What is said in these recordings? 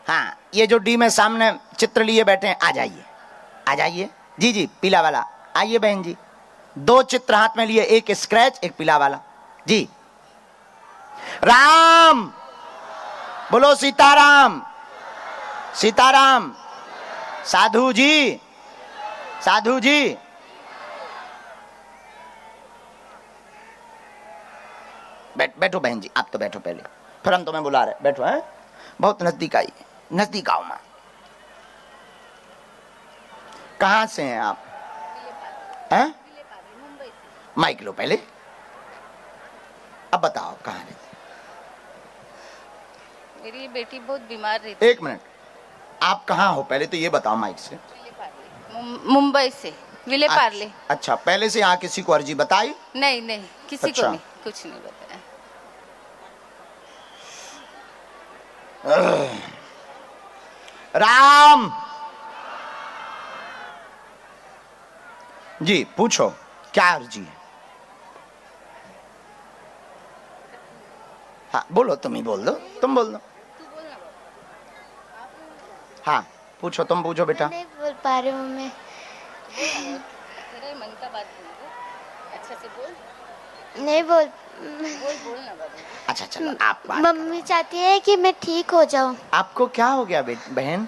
हाँ, ये जो डी में सामने चित्र लिए बैठे हैं, आ जाइए, आ जाइए। जी जी, पीला वाला आइए बहन जी। 2 चित्र हाथ में लिए, एक स्क्रैच एक पीला वाला। जी, राम बोलो, सीताराम सीताराम। साधु जी, साधु जी, बैठो बहन जी, आप तो बैठो पहले, फिर हम तुम्हें बुला रहे। बैठो, हैं बहुत नजदीक आई, नजदीक आओ मां। कहां से हैं आप? हैं? माइक लो पहले, अब बताओ कहां रहते? मेरी बेटी बहुत बीमार रहती। एक मिनट, आप कहाँ हो पहले तो ये बताओ माइक से। मुंबई से, विले पार्ले। अच्छा, पहले से यहाँ किसी को अर्जी बताई? नहीं नहीं, किसी अच्छा। को नहीं, कुछ नहीं बताया। राम जी, पूछो क्या अर्जी है? हाँ बोलो, तुम ही बोल दो, तुम बोल दो। हाँ पूछो, तुम पूछो बेटा। नहीं बोल पा रही हूँ मैं। तेरे मन का बात बोल दो, अच्छा से बोल। नहीं बोल बोलना बाबू। अच्छा चलो, आप बात मम्मी चाहती है कि मैं ठीक हो जाऊँ। आपको क्या हो गया बहन?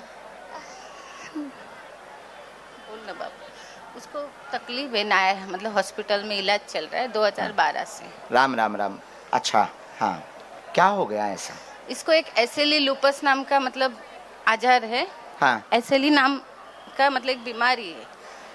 बोलना बाबू। उसको तकलीफ है ना, मतलब हॉस्पिटल में इलाज चल रहा है 2012 से। राम राम राम। अच्छा हाँ, क्या हो गया ऐसा? इसको एक एसेली लूपस नाम का मतलब आजार है। हाँ, एसेली नाम का मतलब एक बीमारी है,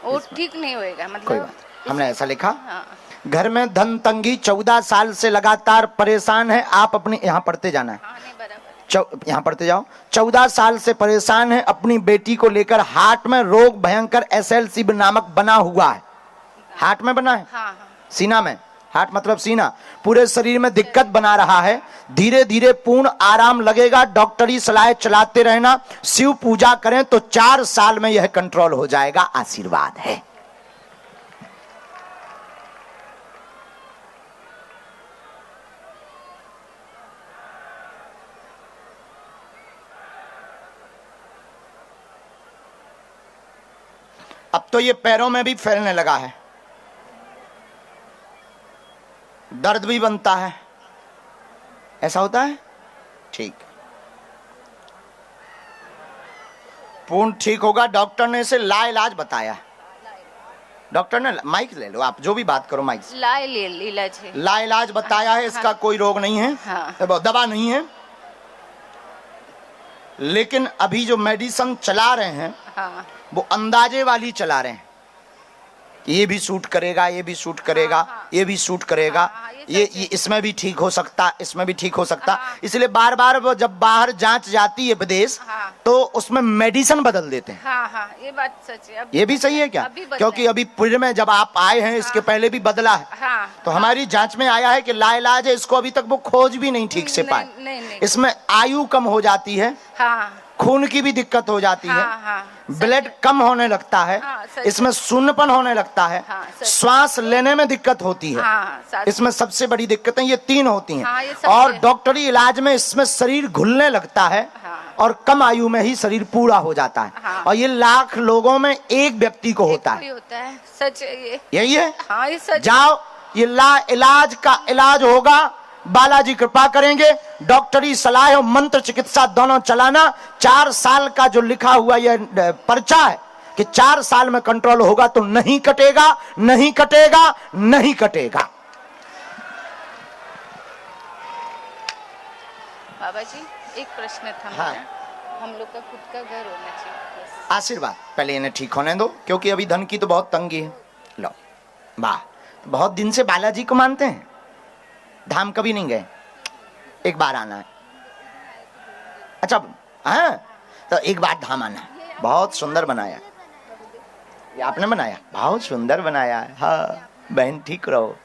वो ठीक नहीं होएगा कोई मतलब। बात, हमने ऐसा लिखा। हाँ। घर में धन तंगी 14 साल से लगातार परेशान है। आप अपनी, यहाँ पढ़ते जाना है, हाँ नहीं बराबर। यहाँ पढ़ते जाओ। 14 साल से परेशान है अपनी बेटी को लेकर। हार्ट में रोग भयंकर SLC नामक बना हुआ है। हार्ट में बना है? हाँ हाँ। सीना में, हार्ट मतलब सीना। पूरे शरीर में दिक्कत बना रहा है। धीरे धीरे पूर्ण आराम लगेगा। डॉक्टरी सलाह चलाते रहना, शिव पूजा करें तो 4 साल में यह कंट्रोल हो जाएगा। आशीर्वाद है। अब तो ये पैरों में भी फैलने लगा है, दर्द भी बनता है। ऐसा होता है? ठीक, पूर्ण ठीक होगा। डॉक्टर ने इसे लाइलाज बताया। डॉक्टर ने, माइक ले लो आप, जो भी बात करो माइक से। इलाज है। लाइलाज बताया है, इसका कोई रोग नहीं है। हाँ। दवा नहीं है। लेकिन अभी जो मेडिसिन चला रहे हैं, हाँ। वो अंदाजे वाली चला रहे हैं कि ये भी सूट करेगा, ये भी सूट करेगा, हाँ। ये भी सूट करेगा, हाँ, ये इसमें भी ठीक हो सकता, इसमें भी ठीक हो सकता। हाँ। इसलिए बार बार वो जब बाहर जांच जाती है विदेश, हाँ। तो उसमें मेडिसिन बदल देते हैं। हाँ हाँ, ये बात सच है। ये भी सही है क्या? क्योंकि अभी पूर्व में जब आप आए हैं, इसके पहले भी बदला है। हाँ। तो हमारी जांच में आया है कि लाइलाज है, इसको अभी तक वो खोज भी नहीं ठीक से पाए। नहीं। इसमें आयु कम हो जाती है, हाँ। खून की भी दिक्कत हो जाती है, हाँ। ब्लड कम होने लगता है। हाँ, इसमें शून्यपन होने लगता है। हाँ, श्वास लेने में दिक्कत होती है। हाँ, इसमें सबसे बड़ी दिक्कतें ये 3 होती हैं। हाँ, ये और डॉक्टरी इलाज में इसमें शरीर घुलने लगता है। हाँ। और कम आयु में ही शरीर पूरा हो जाता है। हाँ। और ये लाख लोगों में एक व्यक्ति को होता है। होता है, सच है ये। यही है। हाँ, ये सच। जाओ, ये इलाज का इलाज होगा, बालाजी कृपा करेंगे। डॉक्टरी सलाह और मंत्र चिकित्सा दोनों चलाना। 4 साल का जो लिखा हुआ यह पर्चा है कि 4 साल में कंट्रोल होगा, तो नहीं कटेगा, नहीं कटेगा, नहीं कटेगा। बाबा जी एक प्रश्न था। हाँ। हम लोग का खुद का घर होना चाहिए बस। आशीर्वाद, पहले इन्हें ठीक होने दो, क्योंकि अभी धन की तो बहुत तंगी है। लो, वाह, बहुत दिन से बालाजी को मानते हैं, धाम कभी नहीं गए, एक बार आना है। अच्छा, हाँ, तो एक बार धाम आना है। बहुत सुंदर बनाया, ये आपने बनाया, बहुत सुंदर बनाया है। हाँ बहन, ठीक रहो।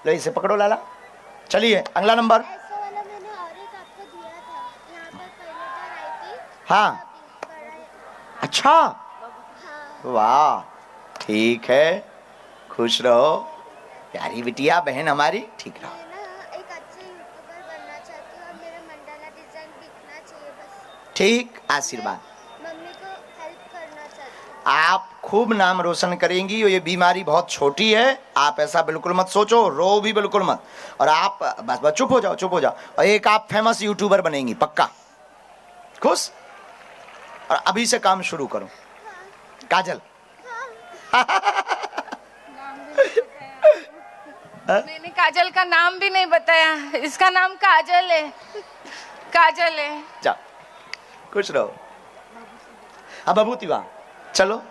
लो इसे पकड़ो लाला, चलिए अगला नंबर। ऐसा वाला मैंने और एक आपको दिया था, यहाँ पर पहले बार आई थी। हाँ, अच्छा, हाँ। वाह, ठीक है, खुश रहो प्यारी बिटिया बहन हमारी, ठीक रहो। मैं ना एक अच्छे यूट्यूबर बनना चाहती हूँ और मेरा मंडाला डिजाइन बिकना चाहिए बस। ठीक, आशीर्वाद। मम्मी को हेल्प करना चाहती हूँ। आप खूब नाम रोशन करेंगी और ये बीमारी बहुत छोटी है, आप ऐसा बिल्कुल मत सोचो, रो भी बिल्कुल मत। और आप बस बस चुप हो जाओ, चुप हो जाओ। और एक आप फेमस यूट्यूबर बनेंगी पक्का। खुश? और अभी से काम शुरू करो। काजल, मैंने काजल का नाम भी नहीं बताया, इसका नाम काजल है, काजल है। जाओ खुश रहो। अब बबूती वाह, चलो